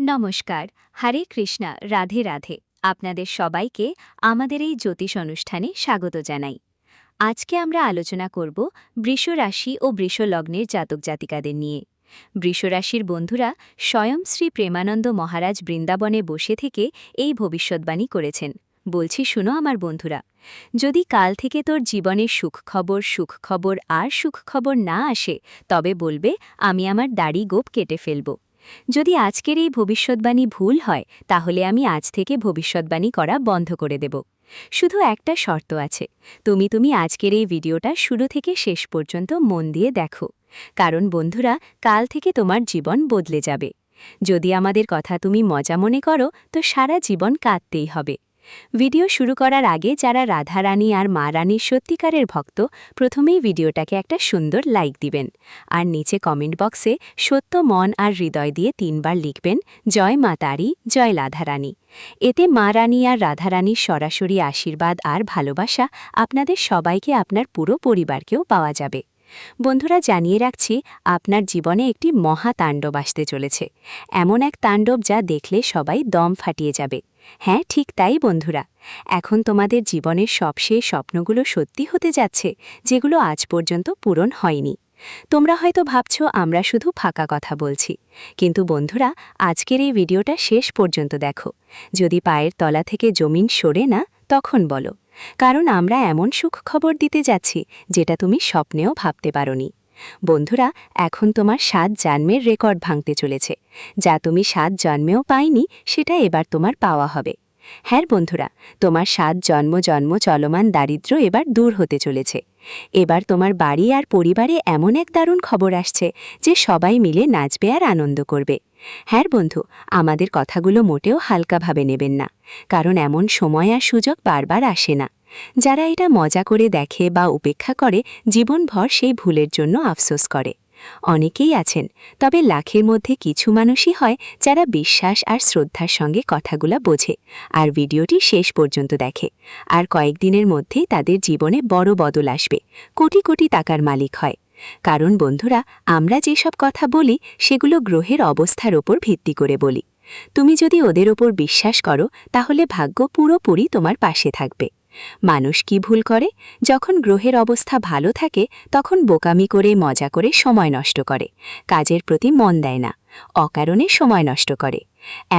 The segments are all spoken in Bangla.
নমস্কার, হরে কৃষ্ণা, রাধে রাধে। আপনাদের সবাইকে আমাদের এই জ্যোতিষ অনুষ্ঠানে স্বাগত জানাই। আজকে আমরা আলোচনা করব বৃষ রাশি ও বৃষ লগ্নের জাতক জাতিকাদের নিয়ে। বৃষ রাশির বন্ধুরা স্বয়ং শ্রী প্রেমানন্দ মহারাজ বৃন্দাবনে বসে থেকে এই ভবিষ্যৎবাণী করেছেন। বলছি শুনো আমার বন্ধুরা, যদি কাল থেকে তোর জীবনে সুখ খবর আর সুখ খবর না আসে, তবে বলবে আমি আমার দাড়ি গোপ কেটে ফেলব। যদি আজকের এই ভবিষ্যৎবাণী ভুল হয়, তাহলে আমি আজ থেকে ভবিষ্যৎবাণী করা বন্ধ করে দেব। শুধু একটা শর্ত আছে, তুমি আজকের এই ভিডিওটা শুরু থেকে শেষ পর্যন্ত মন দিয়ে দেখো, কারণ বন্ধুরা, কাল থেকে তোমার জীবন বদলে যাবে। যদি আমাদের কথা তুমি মজা মনে করো, তো সারা জীবন কাঁদতেই হবে। ভিডিও শুরু করার আগে যারা রাধারানী আর মা রানীর সত্যিকারের ভক্ত, প্রথমেই ভিডিওটাকে একটা সুন্দর লাইক দিবেন, আর নিচে কমেন্ট বক্সে সত্য মন আর হৃদয় দিয়ে 3 বার লিখবেন জয় মা তারি, জয় রাধারানী। এতে মা রানী আর রাধারানীর সরাসরি আশীর্বাদ আর ভালোবাসা আপনাদের সবাইকে, আপনার পুরো পরিবারকেও পাওয়া যাবে। বন্ধুরা, জানিয়ে রাখছি, আপনার জীবনে একটি মহা তাণ্ডব আসতে চলেছে। এমন এক তাণ্ডব যা দেখলে সবাই দম ফাটিয়ে যাবে। হ্যাঁ, ঠিক তাই বন্ধুরা, এখন তোমাদের জীবনের সবশেষ স্বপ্নগুলো সত্যি হতে যাচ্ছে, যেগুলো আজ পর্যন্ত পূরণ হয়নি। তোমরা হয়তো ভাবছো আমরা শুধু ফাঁকা কথা বলছি, কিন্তু বন্ধুরা, আজকের এই ভিডিওটা শেষ পর্যন্ত দেখো। যদি পায়ের তলা থেকে জমিন সরে না, তখন বলো, কারণ আমরা এমন সুখ খবর দিতে যাচ্ছি যেটা তুমি স্বপ্নেও ভাবতে পারোনি। বন্ধুরা, এখন তোমার 7 জন্মের রেকর্ড ভাঙতে চলেছে। যা তুমি 7 জন্মেও পাইনি, সেটা এবার তোমার পাওয়া হবে। হ্যাঁ বন্ধুরা, তোমার 7 জন্ম চলমান দারিদ্র্য এবার দূর হতে চলেছে। এবার তোমার বাড়ি আর পরিবারে এমন এক দারুণ খবর আসছে যে সবাই মিলে নাচবে আর আনন্দ করবে। হ্যাঁ বন্ধু, আমাদের কথাগুলো মোটেও হালকাভাবে নেবেন না, কারণ এমন সময় আর সুযোগ বারবার আসে না। যারা এটা মজা করে দেখে বা উপেক্ষা করে, জীবনভর সেই ভুলের জন্য আফসোস করে। অনেকেই আছেন, তবে লাখের মধ্যে কিছু মানুষই হয় যারা বিশ্বাস আর শ্রদ্ধার সঙ্গে কথাগুলা বোঝে আর ভিডিওটি শেষ পর্যন্ত দেখে। আর কয়েকদিনের মধ্যেই তাদের জীবনে বড় বদল আসবে, কোটি কোটি টাকার মালিক হয়। কারণ বন্ধুরা, আমরা যেসব কথা বলি সেগুলো গ্রহের অবস্থার ওপর ভিত্তি করে বলি। তুমি যদি ওদের ওপর বিশ্বাস করো, তাহলে ভাগ্য পুরোপুরি তোমার পাশে থাকবে। মানুষ কি ভুল করে? যখন গ্রহের অবস্থা ভালো থাকে, তখন বোকামি করে, মজা করে সময় নষ্ট করে, কাজের প্রতি মন দেয় না, অকারণে সময় নষ্ট করে।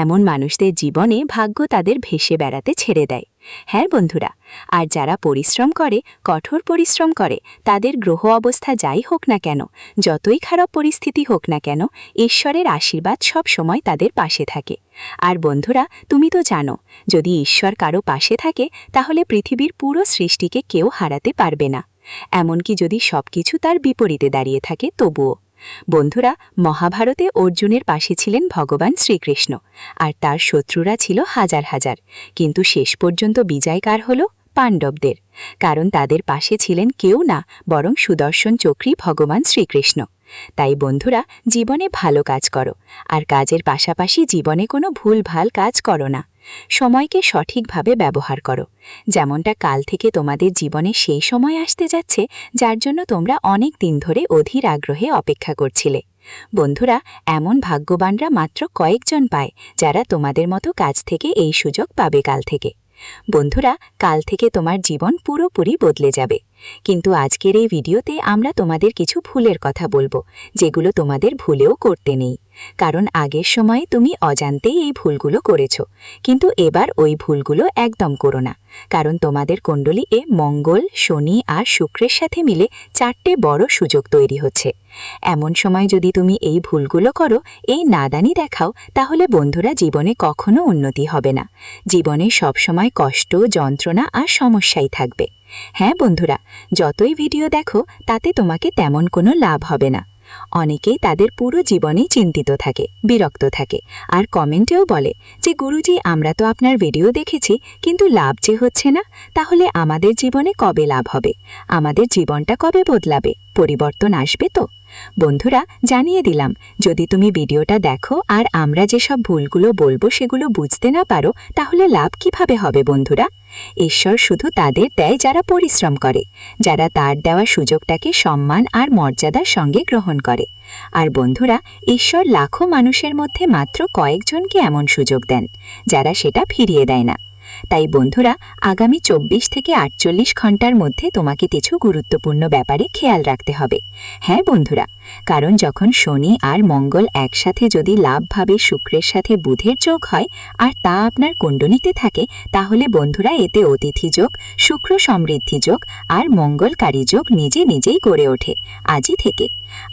এমন মানুষদের জীবনে ভাগ্য তাদের ভেসে বেড়াতে ছেড়ে দেয়। হ্যাঁ বন্ধুরা, আর যারা পরিশ্রম করে, কঠোর পরিশ্রম করে, তাদের গ্রহ অবস্থা যাই হোক না কেন, যতই খারাপ পরিস্থিতি হোক না কেন, ঈশ্বরের আশীর্বাদ সব সময় তাদের পাশে থাকে। আর বন্ধুরা, তুমি তো জানো, যদি ঈশ্বর কারো পাশে থাকে, তাহলে পৃথিবীর পুরো সৃষ্টিকে কেউ হারাতে পারবে না, এমনকি যদি সবকিছু তার বিপরীতে দাঁড়িয়ে থাকে তবুও। বন্ধুরা, মহাভারতে অর্জুনের পাশে ছিলেন ভগবান শ্রীকৃষ্ণ, আর তার শত্রুরা ছিল হাজার হাজার, কিন্তু শেষ পর্যন্ত বিজয় কার হল? পাণ্ডবদের। কারণ তাদের পাশে ছিলেন কেউ না, বরং সুদর্শন চক্রী ভগবান শ্রীকৃষ্ণ। তাই বন্ধুরা, জীবনে ভালো কাজ করো, আর কাজের পাশাপাশি জীবনে কোনো ভুলভাল কাজ করো না। সময়কে সঠিকভাবে ব্যবহার করো, যেমনটা কাল থেকে তোমাদের জীবনে সেই সময় আসতে যাচ্ছে যার জন্য তোমরা অনেক দিন ধরে অধীর আগ্রহে অপেক্ষা করছিলে। বন্ধুরা, এমন ভাগ্যবানরা মাত্র কয়েকজন পায় যারা তোমাদের মতো কাজ থেকে এই সুযোগ পাবে কাল থেকে। বন্ধুরা, কাল থেকে তোমার জীবন পুরোপুরি বদলে যাবে। কিন্তু আজকের এই ভিডিওতে আমরা তোমাদের কিছু ভুলের কথা বলবো, যেগুলো তোমাদের ভুলেও করতে নেই। কারণ আগের সময়ে তুমি অজান্তেই এই ভুলগুলো করেছো, কিন্তু এবার ওই ভুলগুলো একদম করো না। কারণ তোমাদের কুণ্ডলী এ মঙ্গল, শনি আর শুক্রের সাথে মিলে 4টে বড় সুযোগ তৈরি হচ্ছে। এমন সময় যদি তুমি এই ভুলগুলো করো, এই নাদানি দেখাও, তাহলে বন্ধুরা, জীবনে কখনো উন্নতি হবে না। জীবনে সবসময় কষ্ট, যন্ত্রণা আর সমস্যাই থাকবে। হ্যাঁ বন্ধুরা, যতই ভিডিও দেখো, তাতে তোমাকে তেমন কোনো লাভ হবে না। অনেকেই তাদের পুরো জীবনেই চিন্তিত থাকে, বিরক্ত থাকে, আর কমেন্টেও বলে যে গুরুজি, আমরা তো আপনার ভিডিও দেখেছি, কিন্তু লাভ যে হচ্ছে না, তাহলে আমাদের জীবনে কবে লাভ হবে? আমাদের জীবনটা কবে বদলাবে? পরিবর্তন আসবে তো? বন্ধুরা, জানিয়ে দিলাম, যদি তুমি ভিডিওটা দেখো আর আমরা যেসব ভুলগুলো বলবো সেগুলো বুঝতে না পারো, তাহলে লাভ কিভাবে হবে বন্ধুরা? ঈশ্বর শুধু তাদের দেয় যারা পরিশ্রম করে, যারা তার দেওয়া সুযোগটাকে সম্মান আর মর্যাদার সঙ্গে গ্রহণ করে। আর বন্ধুরা, ঈশ্বর লাখো মানুষের মধ্যে মাত্র কয়েকজনকে এমন সুযোগ দেন যারা সেটা ফিরিয়ে দেয় না। তাই বন্ধুরা, আগামী 24 থেকে 48 ঘন্টার মধ্যে তোমাকে কিছু গুরুত্বপূর্ণ ব্যাপারে খেয়াল রাখতে হবে। হ্যাঁ বন্ধুরা, কারণ যখন শনি আর মঙ্গল একসাথে যদি লাভভাবে শুক্রের সাথে বুধের যোগ হয় আর তা আপনার কুণ্ডলিতে থাকে, তাহলে বন্ধুরা এতে অতিথি যোগ, শুক্র সমৃদ্ধি যোগ আর মঙ্গলকারী যোগ নিজে নিজেই গড়ে ওঠে আজই থেকে।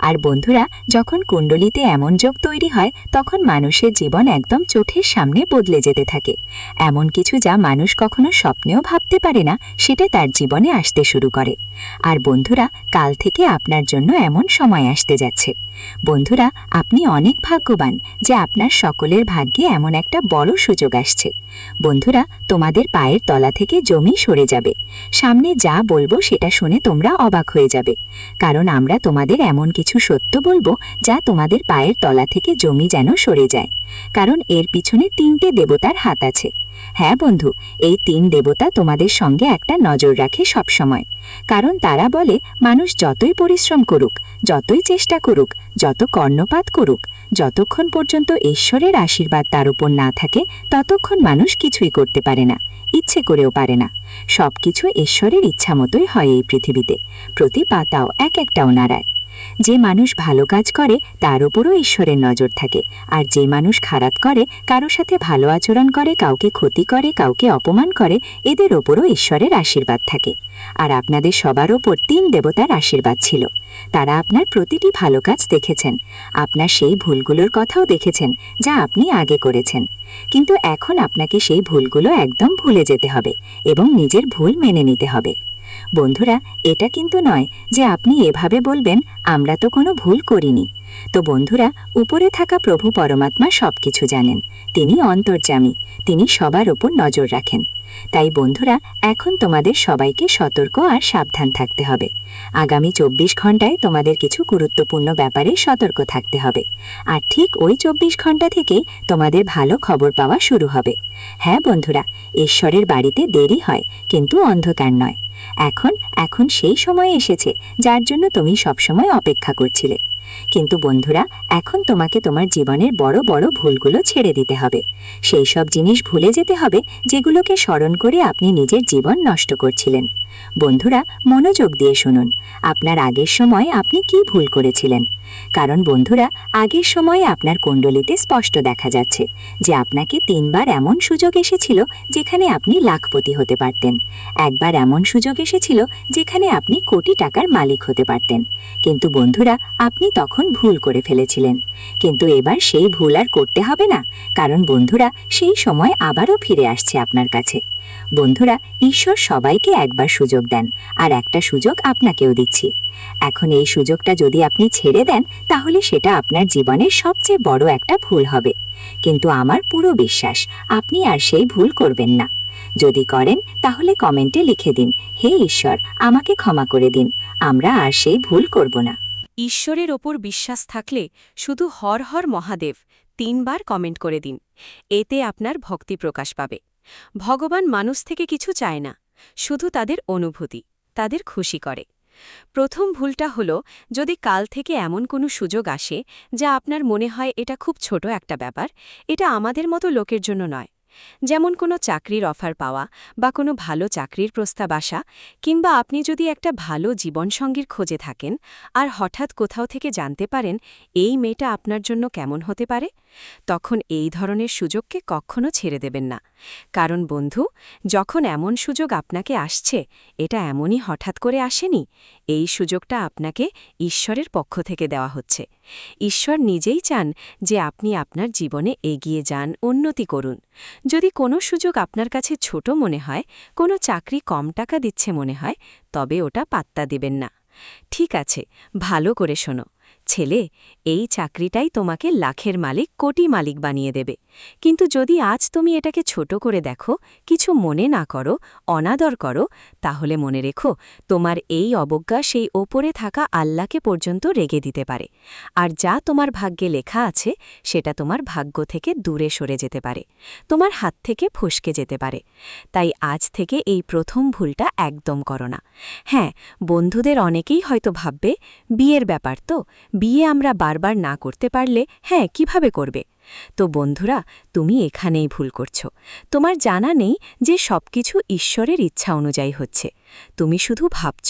আর বন্ধুরা, যখন কুণ্ডলিতে এমন যোগ তৈরি হয় তখন মানুষের জীবন একদম চোখের সামনে বদলে যেতে থাকে। এমন কিছু যা মানুষ কখনো স্বপ্নেও ভাবতে পারে না, সেটা তার জীবনে আসতে শুরু করে। আর বন্ধুরা, কাল থেকে আপনার জন্য এমন সময় আসতে যাচ্ছে। বন্ধুরা, আপনি অনেক ভাগ্যবান যে আপনার সকলের ভাগ্যে এমন একটা বড় সুযোগ আসছে। বন্ধুরা, তোমাদের পায়ের তলা থেকে জমি সরে যাবে। সামনে যা বলবো সেটা শুনে তোমরা অবাক হয়ে যাবে, কারণ আমরা তোমাদের এমন কিছু সত্য বলবো যা তোমাদের পায়ের তলা থেকে জমি যেন সরে যায়। কারণ এর পিছনে 3টে দেবতার হাত আছে। হ্যাঁ বন্ধু, এই 3 দেবতা তোমাদের সঙ্গে একটা নজর রাখে সবসময়। কারণ তারা বলে, মানুষ যতই পরিশ্রম করুক, যতই চেষ্টা করুক, যত কর্ণপাত করুক, যতক্ষণ পর্যন্ত ঈশ্বরের আশীর্বাদ তার উপর না থাকে ততক্ষণ মানুষ কিছুই করতে পারে না, ইচ্ছে করেও পারে না। সবকিছু ঈশ্বরের ইচ্ছা মতোই হয় এই পৃথিবীতে। প্রতি পাতাও এক একটাও নাড়ায়। যে মানুষ ভালো কাজ করে তার উপরও ঈশ্বরের নজর থাকে, আর যে মানুষ খারাপ করে, কারো সাথে ভালো আচরণ করে, কাউকে ক্ষতি করে, কাউকে অপমান করে, এদের ওপরও ঈশ্বরের আশীর্বাদ থাকে। আর আপনাদের সবার ওপর 3 দেবতার আশীর্বাদ ছিল। তারা আপনার প্রতিটি ভালো কাজ দেখেছেন, আপনার সেই ভুলগুলোর কথাও দেখেছেন যা আপনি আগে করেছেন। কিন্তু এখন আপনাকে সেই ভুলগুলো একদম ভুলে যেতে হবে এবং নিজের ভুল মেনে নিতে হবে। বন্ধুরা, এটা কিন্তু নয় যে আপনি এভাবে বলবেন, আমরা তো কোনো ভুল করিনি। তো বন্ধুরা, উপরে থাকা প্রভু পরমাত্মা সবকিছু জানেন। তিনি অন্তর্যামী, তিনি সবার উপর নজর রাখেন। তাই বন্ধুরা, এখন তোমাদের সবাইকে সতর্ক আর সাবধান থাকতে হবে। আগামী 24 ঘন্টায় তোমাদের কিছু গুরুত্বপূর্ণ ব্যাপারে সতর্ক থাকতে হবে। আর ঠিক ওই 24 ঘন্টা থেকেই তোমাদের ভালো খবর পাওয়া শুরু হবে। হ্যাঁ বন্ধুরা, ঈশ্বরের বাড়িতে দেরি হয়, কিন্তু অন্ধকার নয়। এখন সেই সময় এসেছে যার জন্য তুমি সবসময় অপেক্ষা করছিলে। কিন্তু বন্ধুরা, এখন তোমাকে তোমার জীবনের বড় বড় ভুলগুলো ছেড়ে দিতে হবে। সেই সব জিনিস ভুলে যেতে হবে যেগুলোকে স্মরণ করে আপনি নিজের জীবন নষ্ট করছিলেন। বন্ধুরা, মনোযোগ দিয়ে শুনুন, আপনার আগের সময় আপনি কি ভুল করেছিলেন। কারণ বন্ধুরা, আগের সময়ে আপনার কুণ্ডলিতে স্পষ্ট দেখা যাচ্ছে যে আপনাকে 3বার এমন সুযোগ এসেছিল যেখানে আপনি লাখপতি হতে পারতেন। একবার এমন সুযোগ এসেছিল যেখানে আপনি কোটি টাকার মালিক হতে পারতেন। কিন্তু বন্ধুরা, আপনি তখন ভুল করে ফেলেছিলেন। কিন্তু এবার সেই ভুল আর করতে হবে না, কারণ বন্ধুরা, সেই সময় আবারও ফিরে আসছে আপনার কাছে। বন্ধুরা, ঈশ্বর সবাইকে একবার সুযোগ দেন, আর একটা সুযোগ আপনাকেও দিচ্ছি। এখন এই সুযোগটা যদি আপনি ছেড়ে দেন তাহলে সেটা আপনার জীবনের সবচেয়ে বড় একটা ভুল হবে। কিন্তু আমার পুরো বিশ্বাস আপনি আর সেই ভুল করবেন না। যদি করেন তাহলে কমেন্টে লিখে দিন, হে ঈশ্বর, আমাকে ক্ষমা করে দিন, আমরা আর সেই ভুল করব না। ঈশ্বরের ওপর বিশ্বাস থাকলে শুধু হর হর মহাদেব 3বার কমেন্ট করে দিন। এতে আপনার ভক্তি প্রকাশ পাবে। ভগবান মানুষ থেকে কিছু চায় না, শুধু তাদের অনুভূতি, তাদের খুশি করে। প্রথম ভুলটা হলো, যদি কাল থেকে এমন কোনো সুযোগ আসে যা আপনার মনে হয় এটা খুব ছোট একটা ব্যাপার, এটা আমাদের মতো লোকের জন্য নয়, যেমন কোনো চাকরির অফার পাওয়া বা কোনো ভালো চাকরির প্রস্তাব আসা, কিংবা আপনি যদি একটা ভালো জীবনসঙ্গীর খোঁজে থাকেন আর হঠাৎ কোথাও থেকে জানতে পারেন এই মেয়েটা আপনার জন্য কেমন হতে পারে, তখন এই ধরনের সুযোগকে কখনো ছেড়ে দেবেন না। কারণ বন্ধু, যখন এমন সুযোগ আপনাকে আসছে, এটা এমনই হঠাৎ করে আসেনি। এই সুযোগটা আপনাকে ঈশ্বরের পক্ষ থেকে দেওয়া হচ্ছে। ঈশ্বর নিজেই চান যে আপনি আপনার জীবনে এগিয়ে যান, উন্নতি করুন। যদি কোনো সুযোগ আপনার কাছে ছোট মনে হয়, কোনো চাকরি কম টাকা দিচ্ছে মনে হয়, তবে ওটা পাত্তা দিবেন না। ঠিক আছে, ভালো করে শোনো ছেলে, এই চাকরিটাই তোমাকে লাখের মালিক, কোটি মালিক বানিয়ে দেবে। কিন্তু যদি আজ তুমি এটাকে ছোট করে দেখো, কিছু মনে না করো, অনাদর করো, তাহলে মনে রেখো তোমার এই অবজ্ঞা সেই ওপরে থাকা আল্লাহকে পর্যন্ত রেগে দিতে পারে। আর যা তোমার ভাগ্যে লেখা আছে সেটা তোমার ভাগ্য থেকে দূরে সরে যেতে পারে, তোমার হাত থেকে ফসকে যেতে পারে। তাই আজ থেকে এই প্রথম ভুলটা একদম করো না। হ্যাঁ, বন্ধুদের অনেকেই হয়তো ভাববে, বিয়ের ব্যাপার তো, বিয়ে আমরা বারবার না করতে পারলে হ্যাঁ কিভাবে করবে? তো বন্ধুরা, তুমি এখানেই ভুল করছো। তোমার জানা নেই যে সবকিছু ঈশ্বরের ইচ্ছা অনুযায়ী হচ্ছে। তুমি শুধু ভাবছ,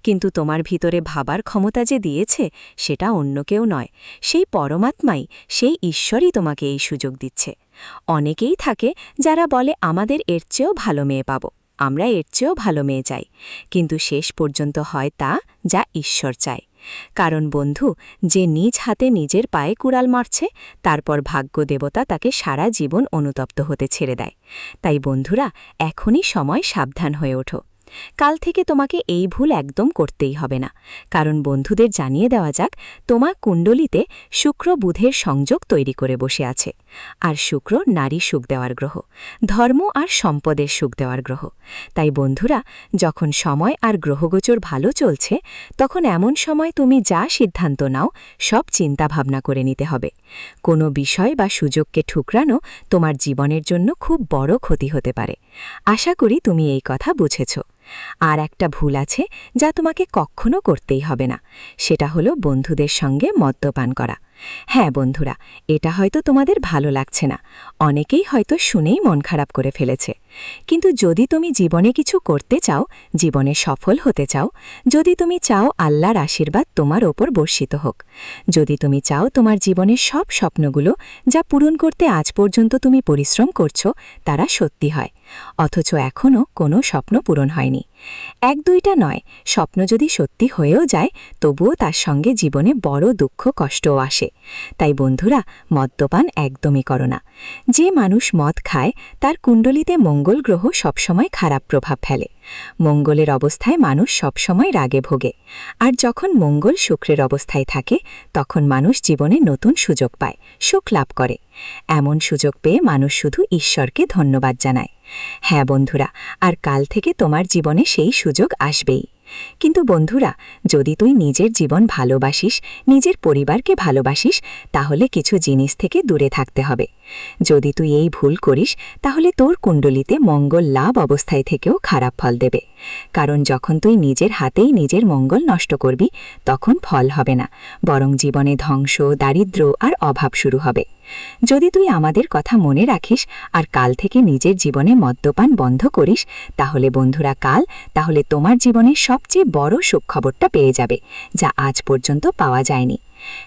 কিন্তু তোমার ভিতরে ভাবার ক্ষমতা যে দিয়েছে সেটা অন্য কেউ নয়, সেই পরমাত্মাই, সেই ঈশ্বরই তোমাকে এই সুযোগ দিচ্ছে। অনেকেই থাকে যারা বলে আমাদের এর চেয়েও ভালো মেয়ে পাব, আমরা এর চেয়েও ভালো মেয়ে চাই, কিন্তু শেষ পর্যন্ত হয় তা যা ঈশ্বর চায়। কারণ বন্ধু, যে নিজ হাতে নিজের পায়ে কুড়াল মারছে, তারপর ভাগ্য দেবতা তাকে সারা জীবন অনুতপ্ত হতে ছেড়ে দেয়। তাই বন্ধুরা, এখনই সময় সাবধান হয়ে ওঠো। কাল থেকে তোমাকে এই ভুল একদম করতেই হবে না। কারণ বন্ধুদের জানিয়ে দেওয়া যাক, তোমার কুণ্ডলিতে শুক্র বুধের সংযোগ তৈরি করে বসে আছে। আর শুক্র নারী সুখ দেওয়ার গ্রহ, ধর্ম আর সম্পদের সুখ দেওয়ার গ্রহ। তাই বন্ধুরা, যখন সময় আর গ্রহগোচর ভালো চলছে, তখন এমন সময় তুমি যা সিদ্ধান্ত নাও সব চিন্তাভাবনা করে নিতে হবে। কোনো বিষয় বা সুযোগকে ঠুকরানো তোমার জীবনের জন্য খুব বড় ক্ষতি হতে পারে। আশা করি তুমি এই কথা বুঝেছ। আর একটা ভুল আছে যা তোমাকে কখনো করতেই হবে না, সেটা হলো বন্ধুদের সঙ্গে মদ্যপান করা। হ্যাঁ বন্ধুরা, এটা হয়তো তোমাদের ভালো লাগছে না, অনেকেই হয়তো শুনেই মন খারাপ করে ফেলেছে। কিন্তু যদি তুমি জীবনে কিছু করতে চাও, জীবনে সফল হতে চাও, যদি তুমি চাও আল্লাহর আশীর্বাদ তোমার ওপর বর্ষিত হোক, যদি তুমি চাও তোমার জীবনের সব স্বপ্নগুলো যা পূরণ করতে আজ পর্যন্ত তুমি পরিশ্রম করছো তারা সত্যি হয়, অথচ এখনও কোনো স্বপ্ন পূরণ হয়নি, এক দুইটা নয়, স্বপ্ন যদি সত্যি হয়েও যায় তবুও তার সঙ্গে জীবনে বড় দুঃখ কষ্টও আসে। তাই বন্ধুরা, মদ্যপান একদমই করো না। যে মানুষ মদ খায় তার কুণ্ডলিতে মঙ্গল গ্রহ সবসময় খারাপ প্রভাব ফেলে। মঙ্গলের অবস্থায় মানুষ সবসময় রাগে ভোগে, আর যখন মঙ্গল শুক্রের অবস্থায় থাকে তখন মানুষ জীবনে নতুন সুযোগ পায়, সুখ লাভ করে। এমন সুযোগ পেয়ে মানুষ শুধু ঈশ্বরকে ধন্যবাদ জানায়। হ্যাঁ বন্ধুরা, আর কাল থেকে তোমার জীবনে সেই সুযোগ আসবেই। কিন্তু বন্ধুরা, যদি তুই নিজের জীবন ভালোবাসিস, নিজের পরিবারকে ভালোবাসিস, তাহলে কিছু জিনিস থেকে দূরে থাকতে হবে। যদি তুই এই ভুল করিস, তাহলে তোর কুণ্ডলিতে মঙ্গল লাভ অবস্থায় থেকেও খারাপ ফল দেবে। কারণ যখন তুই নিজের হাতেই নিজের মঙ্গল নষ্ট করবি, তখন ফল হবে না, বরং জীবনে ধ্বংস, দারিদ্র্য আর অভাব শুরু হবে। যদি তুই আমাদের কথা মনে রাখিস আর কাল থেকে নিজের জীবনে মদ্যপান বন্ধ করিস, তাহলে বন্ধুরা তাহলে তোমার জীবনের সবচেয়ে বড় সুখবরটা পেয়ে যাবে, যা আজ পর্যন্ত পাওয়া যায়নি।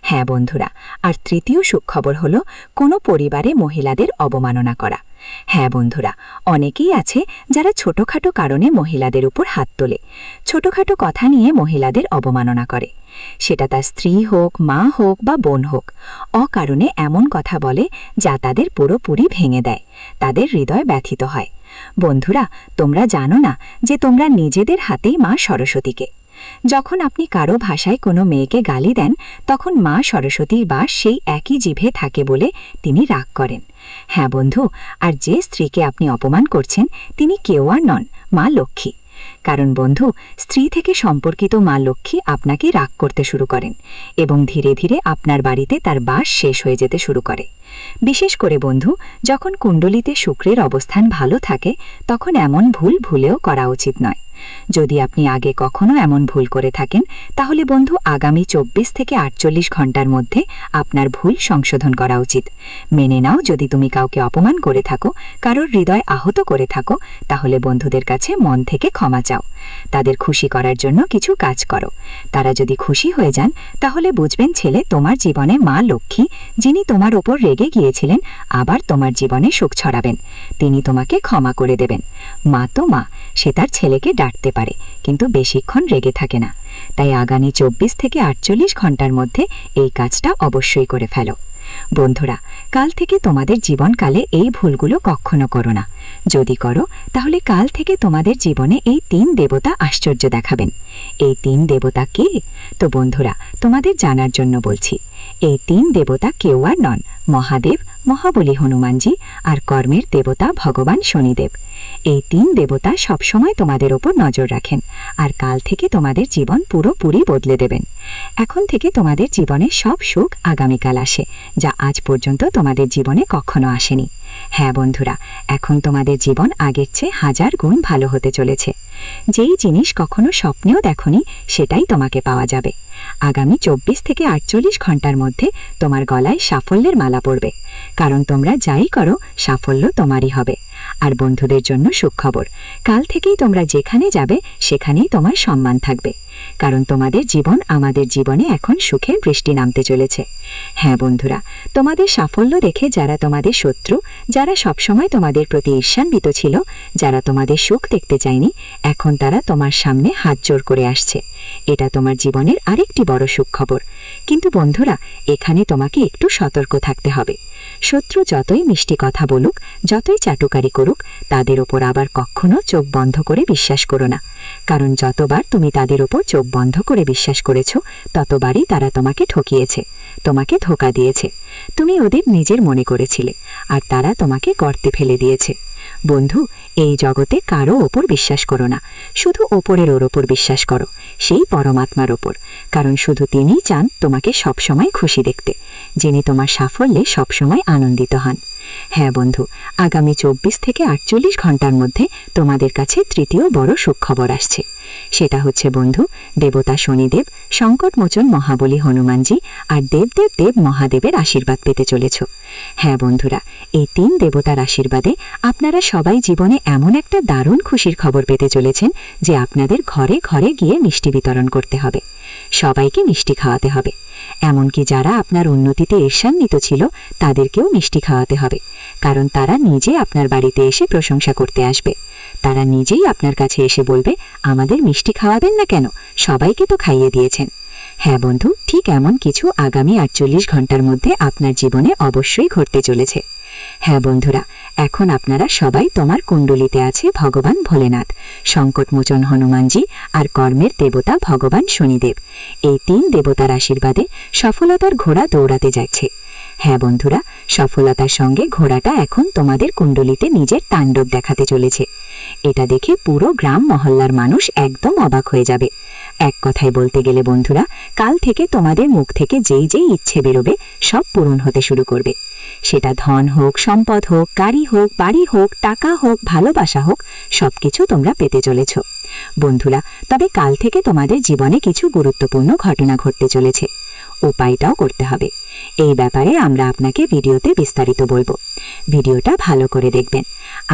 হ্যাঁ বন্ধুরা, আর তৃতীয় সুখবর হলো কোনো পরিবারে মহিলাদের অবমাননা করা। হ্যাঁ বন্ধুরা, অনেকেই আছে যারা ছোটখাটো কারণে মহিলাদের উপর হাত তোলে, ছোটখাটো কথা নিয়ে মহিলাদের অবমাননা করে। সেটা তার স্ত্রী হোক, মা হোক বা বোন হোক, অকারণে এমন কথা বলে যা তাদের পুরোপুরি ভেঙে দেয়, তাদের হৃদয় ব্যথিত হয়। বন্ধুরা, তোমরা জানো না যে তোমরা নিজেদের হাতেই মা সরস্বতীকে। যখন আপনি কারো ভাষায় কোনো মেয়েকে গালি দেন, তখন মা সরস্বতীর বাস সেই একই জিভে থাকে বলে তিনি রাগ করেন। হ্যাঁ বন্ধু, আর যে স্ত্রীকে আপনি অপমান করছেন তিনি কেউ আর নন, মা লক্ষ্মী। কারণ বন্ধু, স্ত্রী থেকে সম্পর্কিত মা লক্ষ্মী আপনাকে রাগ করতে শুরু করেন এবং ধীরে ধীরে আপনার বাড়িতে তার বাস শেষ হয়ে যেতে শুরু করে। বিশেষ করে বন্ধু, যখন কুণ্ডলিতে শুক্রের অবস্থান ভালো থাকে, তখন এমন ভুল ভুলেও করা উচিত নয়। যদি আপনি আগে কখনো এমন ভুল করে থাকেন, তাহলে বন্ধু আগামী 24 থেকে 48 ঘন্টার মধ্যে আপনার ভুল সংশোধন করা উচিত। মেনে নাও, যদি তুমি কাউকে অপমান করে থাকো, কারোর হৃদয় আহত করে থাকো, তাহলে বন্ধুদের কাছে মন থেকে ক্ষমা চাও। তাদের খুশি করার জন্য কিছু কাজ করো। তারা যদি খুশি হয়ে যান, তাহলে বুঝবেন ছেলে তোমার জীবনে মা লক্ষ্মী, যিনি তোমার ওপর রেগে গিয়েছিলেন, আবার তোমার জীবনে সুখ ছড়াবেন। তিনি তোমাকে ক্ষমা করে দেবেন। মা তো মা, সে তার ছেলেকে ডাকতে পারে, কিন্তু বেশিক্ষণ রেগে থাকে না। তাই আগামী 24 থেকে 48 ঘন্টার মধ্যে এই কাজটা অবশ্যই করে ফেলো। বন্ধুরা, কাল থেকে তোমাদের জীবনকালে এই ভুলগুলো কখনো করো না। যদি করো, তাহলে কাল থেকে তোমাদের জীবনে এই 3 দেবতা আশ্চর্য দেখাবেন। এই 3 দেবতা কে? তো বন্ধুরা, তোমাদের জানার জন্য বলছি। এই 3 দেবতা কেউ আর নন, মহাদেব, মহাবলী হনুমানজি আর কর্মের দেবতা ভগবান শনিদেব। এই 3 দেবতা সবসময় তোমাদের ওপর নজর রাখেন, আর কাল থেকে তোমাদের জীবন পুরোপুরি বদলে দেবেন। এখন থেকে তোমাদের জীবনে সব সুখ আগামীকাল আসে, যা আজ পর্যন্ত তোমাদের জীবনে কখনো আসেনি। হ্যাঁ বন্ধুরা, এখন তোমাদের জীবন আগের চেয়ে 1000 গুণ ভালো হতে চলেছে। যেই জিনিস কখনো স্বপ্নেও দেখনি সেটাই তোমাকে পাওয়া যাবে। আগামী 24 থেকে 48 ঘন্টার মধ্যে তোমার গলায় সাফল্যের মালা পড়বে, কারণ তোমরা যাই করো সাফল্য তোমারই হবে। আর বন্ধুদের জন্য সুখবর, কাল থেকেই তোমরা যেখানে যাবে সেখানেই তোমার সম্মান থাকবে, কারণ তোমাদের জীবন আমাদের জীবনে এখন সুখের বৃষ্টি নামতে চলেছে। হ্যাঁ বন্ধুরা, তোমাদের সাফল্য দেখে যারা তোমাদের শত্রু, যারা সবসময় তোমাদের প্রতি ঈর্ষান্বিত ছিল, যারা তোমাদের সুখ দেখতে চায়নি, এখন তারা তোমার সামনে হাত জোড় করে আসছে। এটা তোমার জীবনের আরেকটি বড় সুখবর। কিন্তু বন্ধুরা, এখানে তোমাকে একটু সতর্ক থাকতে হবে। শত্রু যতই মিষ্টি কথা বলুক, যতই চাটুকারি করুক, তাদের ওপর আবার কখনো চোখ বন্ধ করে বিশ্বাস করো না, কারণ যতবার তুমি তাদের ওপর চোখ বন্ধ করে বিশ্বাস করেছ, ততবারই তারা তোমাকে ঠকিয়েছে, তোমাকে ধোঁকা দিয়েছে। তুমি ওদের নিজের মনে করেছিলে, আর তারা তোমাকে গর্তে ফেলে দিয়েছে। বন্ধু, এই জগতে কারো ওপর বিশ্বাস করো না, শুধু ওপরের ওর ওপর বিশ্বাস করো, সেই পরমাত্মার ওপর, কারণ শুধু তিনিই চান তোমাকে সবসময় খুশি দেখতে, যিনি তোমার সাফল্যে সবসময় আনন্দিত হন। হ্যাঁ বন্ধু, আগামী 24 থেকে 48 ঘন্টার মধ্যে তোমাদের কাছে তৃতীয় বড় সুখবর আসছে। সেটা হচ্ছে বন্ধু, দেবতা শনিদেব, সংকটমোচন মহাবলী হনুমানজি আর দেবদেব দেব মহাদেবের আশীর্বাদ পেতে চলেছ। হ্যাঁ বন্ধুরা, এই 3 দেবতার আশীর্বাদে আপনারা সবাই জীবনে এমন একটা দারুণ খুশির খবর পেতে চলেছেন যে আপনাদের ঘরে ঘরে গিয়ে মিষ্টি বিতরণ করতে হবে, সবাইকে মিষ্টি খাওয়াতে হবে। এমনকি যারা আপনার উন্নতিতে ঈর্ষান্বিত ছিল তাদেরকেও মিষ্টি খাওয়াতে হবে, কারণ তারা নিজে আপনার বাড়িতে এসে প্রশংসা করতে আসবে। তারা নিজেই আপনার কাছে এসে বলবে, আমাদের মিষ্টি খাওয়াবেন না কেন, সবাইকে তো খাইয়ে দিয়েছেন। হ্যাঁ বন্ধু, ঠিক এমন কিছু আগামী 48 ঘন্টার মধ্যে আপনার জীবনে অবশ্যই ঘটতে চলেছে। হ্যাঁ বন্ধুরা, এখন আপনারা সবাই তোমার কুণ্ডলিতে আছে ভগবান ভোলেনাথ, সংকটমোচন হনুমানজি আর কর্মের দেবতা ভগবান শনিদেব। এই 3 দেবতার আশীর্বাদে সফলতার ঘোড়া দৌড়াতে যাচ্ছে। হ্যাঁ বন্ধুরা, সফলতার সঙ্গে ঘোড়াটা এখন তোমাদের কুণ্ডলিতে নিজের তাণ্ডব দেখাতে চলেছে। এটা দেখে পুরো গ্রাম মহল্লার মানুষ একদম অবাক হয়ে যাবে। এক কথায় বলতে গেলে বন্ধুরা, কাল থেকে তোমাদের মুখ থেকে যেই যেই ইচ্ছে বেরোবে সব পূরণ হতে শুরু করবে। সেটা ধন হোক, সম্পদ হোক, গাড়ি হোক, বাড়ি হোক, টাকা হোক, ভালোবাসা হোক, সবকিছু তোমরা পেতে চলেছ বন্ধুরা। তবে কাল থেকে তোমাদের জীবনে কিছু গুরুত্বপূর্ণ ঘটনা ঘটতে চলেছে, উপায়টাও করতে হবে। এই ব্যাপারে আমরা আপনাকে ভিডিওতে বিস্তারিত বলবো, ভিডিওটা ভালো করে দেখবেন।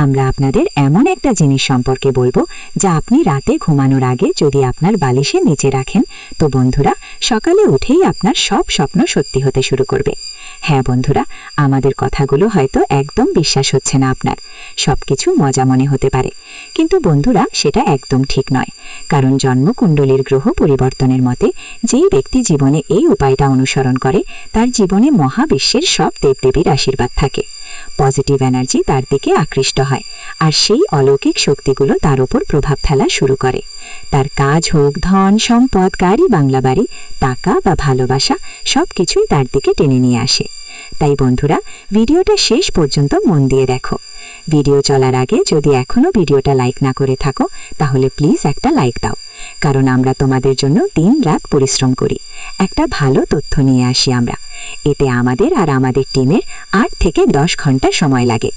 আমরা আপনাদের এমন একটা জিনিস সম্পর্কে বলবো যা আপনি রাতে ঘুমানোর আগে যদি আপনার বালিশের নিচে রাখেন, তো বন্ধুরা সকালে উঠেই আপনার সব স্বপ্ন সত্যি হতে শুরু করবে। হ্যাঁ বন্ধুরা, আমাদের কথাগুলো হয়তো একদম বিশ্বাস হচ্ছে না আপনার, সবকিছু মজা মনে হতে পারে, কিন্তু বন্ধুরা সেটা একদম ঠিক নয়। কারণ জন্মকুণ্ডলীর গ্রহ পরিবর্তনের মতে যেই ব্যক্তি জীবনে এই উপায়টা অনুসরণ করে তার জীবনে মহাবিশ্বের সব দেবদেবীর আশীর্বাদ থাকে, পজিটিভ এনার্জি তার দিকে আকৃষ্ট হয়, আর সেই অলৌকিক শক্তিগুলো তার উপর প্রভাব ফেলা শুরু করে। তার কাজ হোক, ধন সম্পদ, গাড়ি বাংলা বাড়ি, টাকা বা ভালোবাসা, সব কিছুই তার দিকে টেনে নিয়ে আসে। তাই বন্ধুরা, ভিডিওটা শেষ পর্যন্ত মন দিয়ে দেখো। ভিডিও চলার আগে যদি এখনো ভিডিওটা লাইক না করে থাকো, তাহলে প্লিজ একটা লাইক দাও, কারণ আমরা তোমাদের জন্য দিন রাত পরিশ্রম করি, একটা ভালো তথ্য নিয়ে আসি আমরা। এতে আমাদের আর আমাদের টিমের 8 থেকে 10 ঘন্টা সময় লাগে,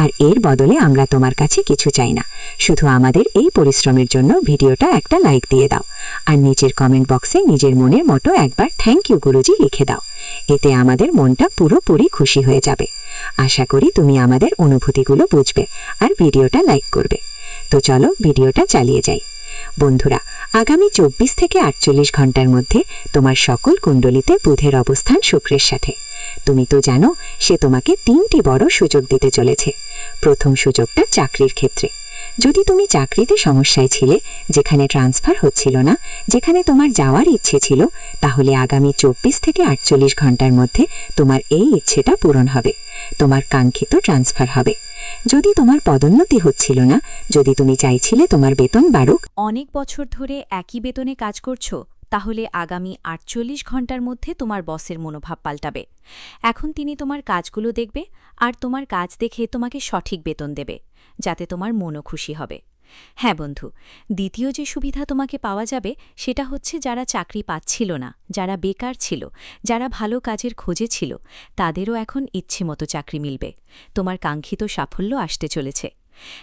আর এর বদলে আমরা তোমার কাছে কিছু চাই না, শুধু আমাদের এই পরিশ্রমের জন্য ভিডিওটা একটা লাইক দিয়ে দাও, আর নিচের কমেন্ট বক্সে নিজের মনের মতো একবার থ্যাংক ইউ গুরুজি লিখে দাও। এতে আমাদের মনটা পুরোপুরি খুশি হয়ে যাবে। আশা করি তুমি আমাদের অনুভূতিগুলো বুঝবে আর ভিডিওটা লাইক করবে। তো চলো ভিডিওটা চালিয়ে যাই। বন্ধুরা, আগামী 24 থেকে 48 ঘন্টার মধ্যে তোমার সকল কুণ্ডলিতে বুধের অবস্থান শুক্রের সাথে। তুমি তো জানো সে তোমাকে 3টি বড় সুযোগ দিতে চলেছে। প্রথম সুযোগটা চাকরির ক্ষেত্রে। যদি তুমি চাকরিতে সমস্যায় ছিলে, যেখানে ট্রান্সফার হচ্ছিল না, যেখানে তোমার যাওয়ার ইচ্ছে ছিল, তাহলে আগামী 24 থেকে 48 ঘন্টার মধ্যে তোমার এই ইচ্ছেটা পূরণ হবে, তোমার কাঙ্ক্ষিত ট্রান্সফার হবে। যদি তোমার পদোন্নতি হচ্ছিল না, যদি তুমি চাইছিলে তোমার বেতন বাড়ুক, অনেক বছর ধরে একই বেতনে কাজ করছো, তাহলে আগামী 48 ঘন্টার মধ্যে তোমার বসের মনোভাব পাল্টাবে। এখন তিনি তোমার কাজগুলো দেখবে আর তোমার কাজ দেখে তোমাকে সঠিক বেতন দেবে, যাতে তোমার মনও খুশি হবে। হ্যাঁ বন্ধু, দ্বিতীয় যে সুবিধা তোমাকে পাওয়া যাবে সেটা হচ্ছে যারা চাকরি পাচ্ছিল না, যারা বেকার ছিল, যারা ভালো কাজের খোঁজে ছিল, তাদেরও এখন ইচ্ছেমতো চাকরি মিলবে। তোমার কাঙ্ক্ষিত সাফল্য আসতে চলেছে।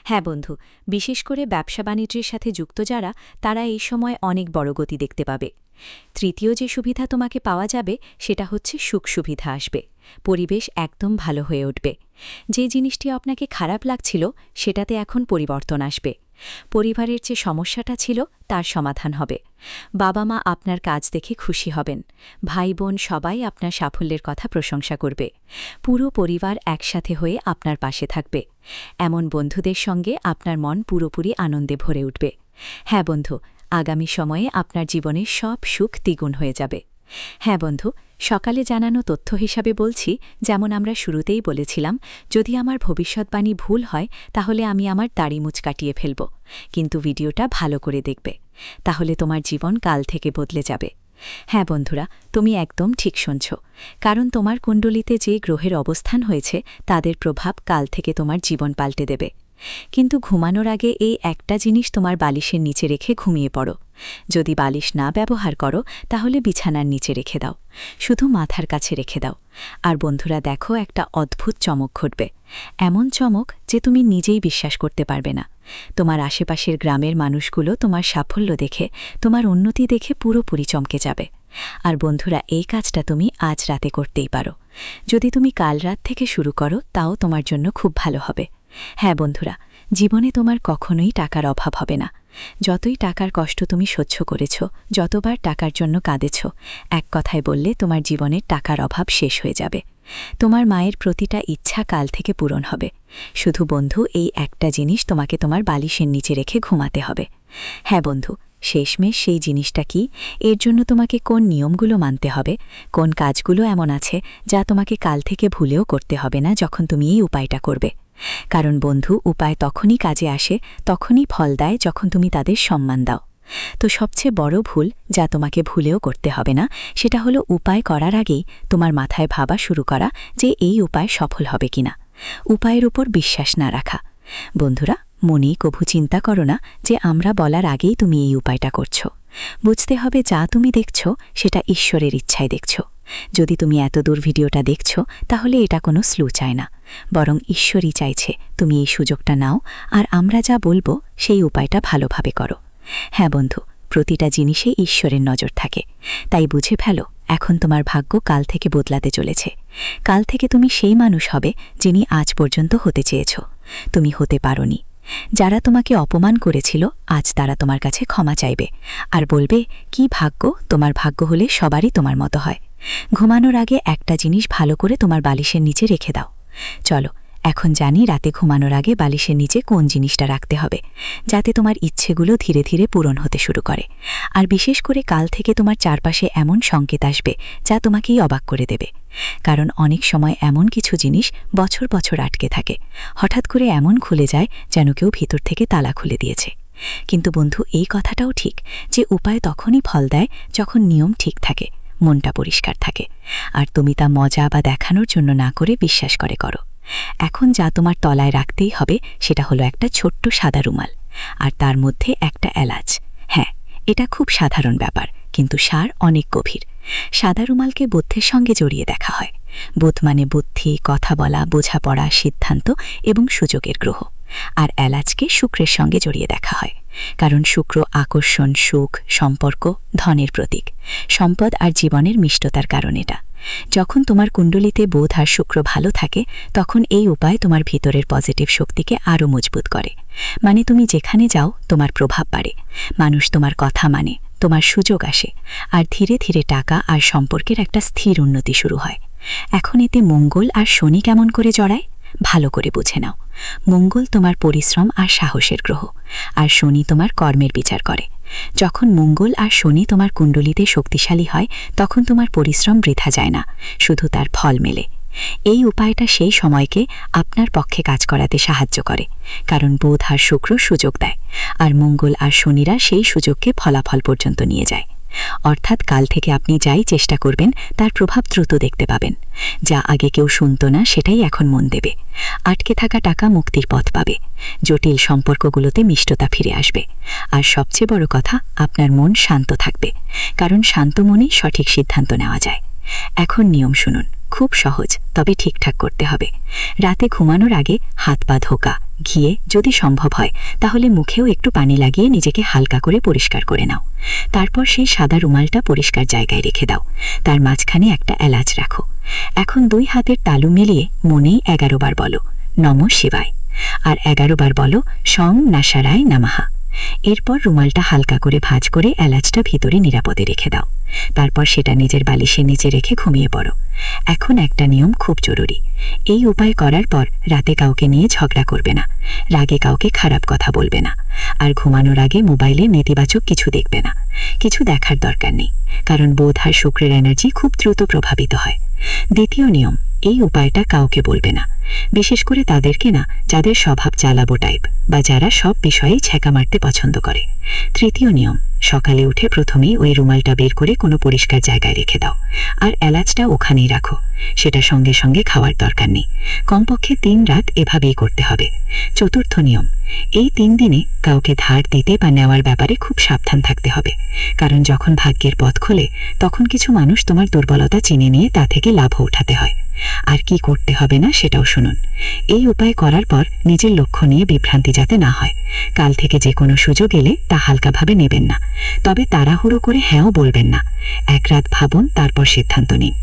হ্যাঁ বন্ধু, বিশেষ করে ব্যবসা বাণিজ্যের সাথে যুক্ত যারা, তারা এই সময় অনেক বড় গতি দেখতে পাবে। তৃতীয় যে সুবিধা তোমাকে পাওয়া যাবে সেটা হচ্ছে সুখ সুবিধা আসবে। পরিবেশ একদম ভালো হয়ে উঠবে। যে জিনিসটি আপনাকে খারাপ লাগছিল সেটাতে এখন পরিবর্তন আসবে। পরিবারের যে সমস্যাটা ছিল তার সমাধান হবে। বাবা মা আপনার কাজ দেখে খুশি হবেন। ভাই বোন সবাই আপনার সাফল্যের কথা প্রশংসা করবে। পুরো পরিবার একসাথে হয়ে আপনার পাশে থাকবে। এমন বন্ধুদের সঙ্গে আপনার মন পুরোপুরি আনন্দে ভরে উঠবে। হ্যাঁ বন্ধু, আগামী সময়ে আপনার জীবনের সব সুখ দ্বিগুণ হয়ে যাবে। হ্যাঁ বন্ধু, সকালে জানানো তথ্য হিসাবে বলছি, যেমন আমরা শুরুতেই বলেছিলাম, যদি আমার ভবিষ্যৎবাণী ভুল হয় তাহলে আমি আমার দাড়ি মুছ কাটিয়ে ফেলব, কিন্তু ভিডিওটা ভালো করে দেখবে, তাহলে তোমার জীবন কাল থেকে বদলে যাবে। হ্যাঁ বন্ধুরা, তুমি একদম ঠিক শুনছ, কারণ তোমার কুণ্ডলিতে যে গ্রহের অবস্থান হয়েছে তাদের প্রভাব কাল থেকে তোমার জীবন পাল্টে দেবে। কিন্তু ঘুমানোর আগে এই একটা জিনিস তোমার বালিশের নিচে রেখে ঘুমিয়ে পড়ো। যদি বালিশ না ব্যবহার করো তাহলে বিছানার নিচে রেখে দাও, শুধু মাথার কাছে রেখে দাও। আর বন্ধুরা দেখো, একটা অদ্ভুত চমক ঘটবে। এমন চমক যে তুমি নিজেই বিশ্বাস করতে পারবে না। তোমার আশেপাশের গ্রামের মানুষগুলো তোমার সাফল্য দেখে, তোমার উন্নতি দেখে পুরোপুরি চমকে যাবে। আর বন্ধুরা, এই কাজটা তুমি আজ রাতে করতেই পারো। যদি তুমি কাল রাত থেকে শুরু করো তাও তোমার জন্য খুব ভালো হবে। হ্যাঁ বন্ধুরা, জীবনে তোমার কখনোই টাকার অভাব হবে না। যতই টাকার কষ্ট তুমি সহ্য করেছ, যতবার টাকার জন্য কাঁদেছ, এক কথায় বললে তোমার জীবনের টাকার অভাব শেষ হয়ে যাবে। তোমার মায়ের প্রতিটা ইচ্ছা কাল থেকে পূরণ হবে। শুধু বন্ধু, এই একটা জিনিস তোমাকে তোমার বালিশের নিচে রেখে ঘুমাতে হবে। হ্যাঁ বন্ধু, শেষমেশ সেই জিনিসটা কি, এর জন্য তোমাকে কোন নিয়মগুলো মানতে হবে, কোন কাজগুলো এমন আছে যা তোমাকে কাল থেকে ভুলেও করতে হবে না যখন তুমি এই উপায়টা করবে। কারণ বন্ধু, উপায় তখনই কাজে আসে, তখনই ফল দেয় যখন তুমি তাদের সম্মান দাও। তো সবচেয়ে বড় ভুল যা তোমাকে ভুলেও করতে হবে না, সেটা হলো উপায় করার আগেই তোমার মাথায় ভাবা শুরু করা যে এই উপায় সফল হবে কিনা। উপায়ের উপর বিশ্বাস না রাখা। বন্ধুরা, মনেই কভু চিন্তা করো না যে আমরা বলার আগেই তুমি এই উপায়টা করছো। বুঝতে হবে যা তুমি দেখছ সেটা ঈশ্বরের ইচ্ছায় দেখছ। যদি তুমি এত দূর ভিডিওটা দেখছ তাহলে এটা কোনো স্লো চায় না, বরং ঈশ্বরই চাইছে তুমি এই সুযোগটা নাও আর আমরা যা বলবো সেই উপায়টা ভালোভাবে করো। হ্যাঁ বন্ধু, প্রতিটা জিনিসে ঈশ্বরের নজর থাকে। তাই বুঝে ফেলো, এখন তোমার ভাগ্য কাল থেকে বদলাতে চলেছে। কাল থেকে তুমি সেই মানুষ হবে যিনি আজ পর্যন্ত হতে চেয়েছ, তুমি হতে পারোনি। যারা তোমাকে অপমান করেছিল আজ তারা তোমার কাছে ক্ষমা চাইবে আর বলবে, কি ভাগ্য, তোমার ভাগ্য হলে সবারই তোমার মতো হয়। ঘুমানোর আগে একটা জিনিস ভালো করে তোমার বালিশের নিচে রেখে দাও। চলো, এখন জানি রাতে ঘুমানোর আগে বালিশের নিচে কোন জিনিসটা রাখতে হবে, যাতে তোমার ইচ্ছেগুলো ধীরে ধীরে পূরণ হতে শুরু করে। আর বিশেষ করে কাল থেকে তোমার চারপাশে এমন সংকেত আসবে যা তোমাকেই অবাক করে দেবে। কারণ অনেক সময় এমন কিছু জিনিস বছর বছর আটকে থাকে, হঠাৎ করে এমন খুলে যায় যেন কেউ ভিতর থেকে তালা খুলে দিয়েছে। কিন্তু বন্ধু, এই কথাটাও ঠিক যে উপায় তখনই ফল দেয় যখন নিয়ম ঠিক থাকে, মনটা পরিষ্কার থাকে, আর তুমি তা মজা বা দেখানোর জন্য না করে বিশ্বাস করে করো। এখন যা তোমার তলায় রাখতেই হবে সেটা হলো একটা ছোট্ট সাদা রুমাল, আর তার মধ্যে একটা এলাচ। হ্যাঁ, এটা খুব সাধারণ ব্যাপার, কিন্তু সার অনেক গভীর। সাদা রুমালকে বুদ্ধের সঙ্গে জড়িয়ে দেখা হয়। বুধ মানে বুদ্ধি, কথা বলা, বোঝাপড়া, সিদ্ধান্ত এবং সুযোগের গ্রহ। আর এলাচকে শুক্রের সঙ্গে জড়িয়ে দেখা হয়, কারণ শুক্র আকর্ষণ, সুখ, সম্পর্ক, ধনের প্রতীক, সম্পদ আর জীবনের মিষ্টতার কারণ এটা। যখন তোমার কুণ্ডলিতে বুধ আর শুক্র ভালো থাকে তখন এই উপায় তোমার ভিতরের পজিটিভ শক্তিকে আরও মজবুত করে। মানে তুমি যেখানে যাও তোমার প্রভাব বাড়ে, মানুষ তোমার কথা মানে, তোমার সুযোগ আসে, আর ধীরে ধীরে টাকা আর সম্পর্কের একটা স্থির উন্নতি শুরু হয়। এখন এতে মঙ্গল আর শনি কেমন করে জড়ায় ভালো করে বুঝে নাও। মঙ্গল তোমার পরিশ্রম আর সাহসের গ্রহ, আর শনি তোমার কর্মের বিচার করে। যখন মঙ্গল আর শনি তোমার কুণ্ডলিতে শক্তিশালী হয় তখন তোমার পরিশ্রম বৃথা যায় না, শুধু তার ফল মেলে। এই উপায়টা সেই সময়কে আপনার পক্ষে কাজ করাতে সাহায্য করে, কারণ বুধ আর শুক্র সুযোগ দেয়, আর মঙ্গল আর শনিরা সেই সুযোগকে ফলাফল পর্যন্ত নিয়ে যায়। অর্থাৎ কাল থেকে আপনি যাই চেষ্টা করবেন তার প্রভাব দ্রুত দেখতে পাবেন। যা আগে কেউ শুনত না সেটাই এখন মন দেবে। আটকে থাকা টাকা মুক্তির পথ পাবে। জটিল সম্পর্কগুলোতে মিষ্টতা ফিরে আসবে। আর সবচেয়ে বড় কথা, আপনার মন শান্ত থাকবে, কারণ শান্ত মনেই সঠিক সিদ্ধান্ত নেওয়া যায়। এখন নিয়ম শুনুন, খুব সহজ, তবে ঠিকঠাক করতে হবে। রাতে ঘুমানোর আগে হাত পা ধোকা, ঘিয়ে যদি সম্ভব হয় তাহলে মুখেও একটু পানি লাগিয়ে নিজেকে হালকা করে পরিষ্কার করে নাও। তারপর সেই সাদা রুমালটা পরিষ্কার জায়গায় রেখে দাও। তার মাঝখানে একটা এলাচ রাখো। এখন 2 হাতের তালু মিলিয়ে মনেই 11 বার বলো নমঃ শিবায়, আর 11 বার বলো সং নাসারায় নামাহা। এরপর রুমালটা হালকা করে ভাঁজ করে এলাচটা ভিতরে নিরাপদে রেখে দাও। তারপর সেটা নিজের বালিশের নিচে রেখে ঘুমিয়ে পড়ো। এখন একটা নিয়ম খুব জরুরি। এই উপায় করার পর রাতে কাউকে নিয়ে ঝগড়া করবে না, রাগে কাউকে খারাপ কথা বলবে না, আর ঘুমানোর আগে মোবাইলে নেতিবাচক কিছু দেখবে না। কিছু দেখার দরকার নেই, কারণ বোধ আর শুক্রের এনার্জি খুব দ্রুত প্রভাবিত হয়। দ্বিতীয় নিয়ম, এই উপায়টা কাউকে বলবে না, বিশেষ করে তাদেরকে না যাদের স্বভাব চালাবো টাইপ বা যারা সব বিষয়েই ছ্যাঁকা মারতে পছন্দ করে। তৃতীয় নিয়ম, সকালে উঠে প্রথমেই ওই রুমালটা বের করে কোনো পরিষ্কার জায়গায় রেখে দাও, আর এলাচটা ওখানেই রাখো। সেটা সঙ্গে সঙ্গে খাওয়ার দরকার নেই, কমপক্ষে 3 রাত এভাবেই করতে হবে। চতুর্থ নিয়ম, এই 3 দিনে কাউকে ধার দিতে বা নেওয়ার ব্যাপারে খুব সাবধান থাকতে হবে, কারণ যখন ভাগ্যের পথ খোলে তখন কিছু মানুষ তোমার দুর্বলতা চিনে নিয়ে তা থেকে লাভও উঠাতে হয়। আর কি করতে হবে না সেটাও শুনুন। এই উপায় করার পর নিজের লক্ষ্য নিয়ে বিভ্রান্তি যাতে না হয়। কাল থেকে যে কোনো সুযোগ এলে তা হালকাভাবে নেবেন না, তবে তাড়াহুড়ো করে হ্যাঁও বলবেন না। 1 রাত ভাবুন, তারপর সিদ্ধান্ত নিন।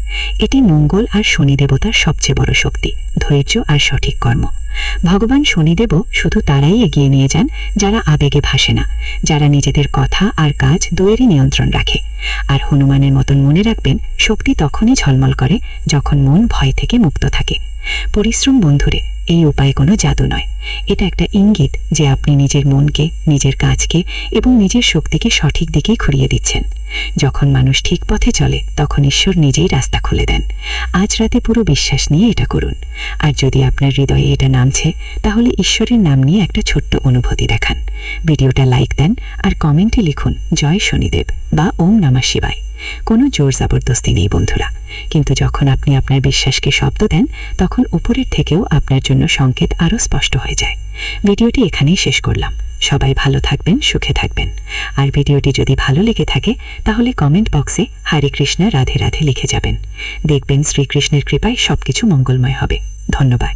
এটি মঙ্গল আর শনি দেবতার সবচেয়ে বড় শক্তি, ধৈর্য আর সঠিক কর্ম। ভগবান শনিদেবও শুধু তারাই এগিয়ে নিয়ে যান যারা আবেগে ভাসে না, যারা নিজেদের কথা আর কাজ দুয়েরই নিয়ন্ত্রণ রাখে। আর হনুমানের মতন মনে রাখবেন, শক্তি তখনই ঝলমল করে যখন মন ভয় থেকে মুক্ত থাকে। পরিশ্রম বন্ধুরে, এই উপায় কোনো জাদু নয়, এটা একটা ইঙ্গিত যে আপনি নিজের মনকে, নিজের কাজকে এবং নিজের শক্তিকে সঠিক দিকেই ঘুরিয়ে দিচ্ছেন। যখন মানুষ ঠিক পথে চলে তখন ঈশ্বর নিজেই রাস্তা খুলে দেন। আজ রাতে পুরো বিশ্বাস নিয়ে এটা করুন। আর যদি আপনার হৃদয়ে এটা নামছে তাহলে ঈশ্বরের নাম নিয়ে একটা ছোট্ট অনুভূতি দেখান। ভিডিওটা লাইক দেন আর কমেন্টে লিখুন জয় শনিদেব বা ওম নমঃ শিবায়। কোনো জোর জবরদস্তি নেই বন্ধুরা, কিন্তু যখন আপনি আপনার বিশ্বাসকে শব্দ দেন তখন উপরের থেকেও আপনার জন্য সংকেত আরও স্পষ্ট হয়ে যায়। ভিডিওটি এখানেই শেষ করলাম। সবাই ভালো থাকবেন, সুখে থাকবেন। আর ভিডিওটি যদি ভালো লেগে থাকে তাহলে কমেন্ট বক্সে হরে কৃষ্ণ রাধে রাধে লিখে যাবেন। দেখবেন শ্রীকৃষ্ণের কৃপায় সবকিছু মঙ্গলময় হবে। ধন্যবাদ।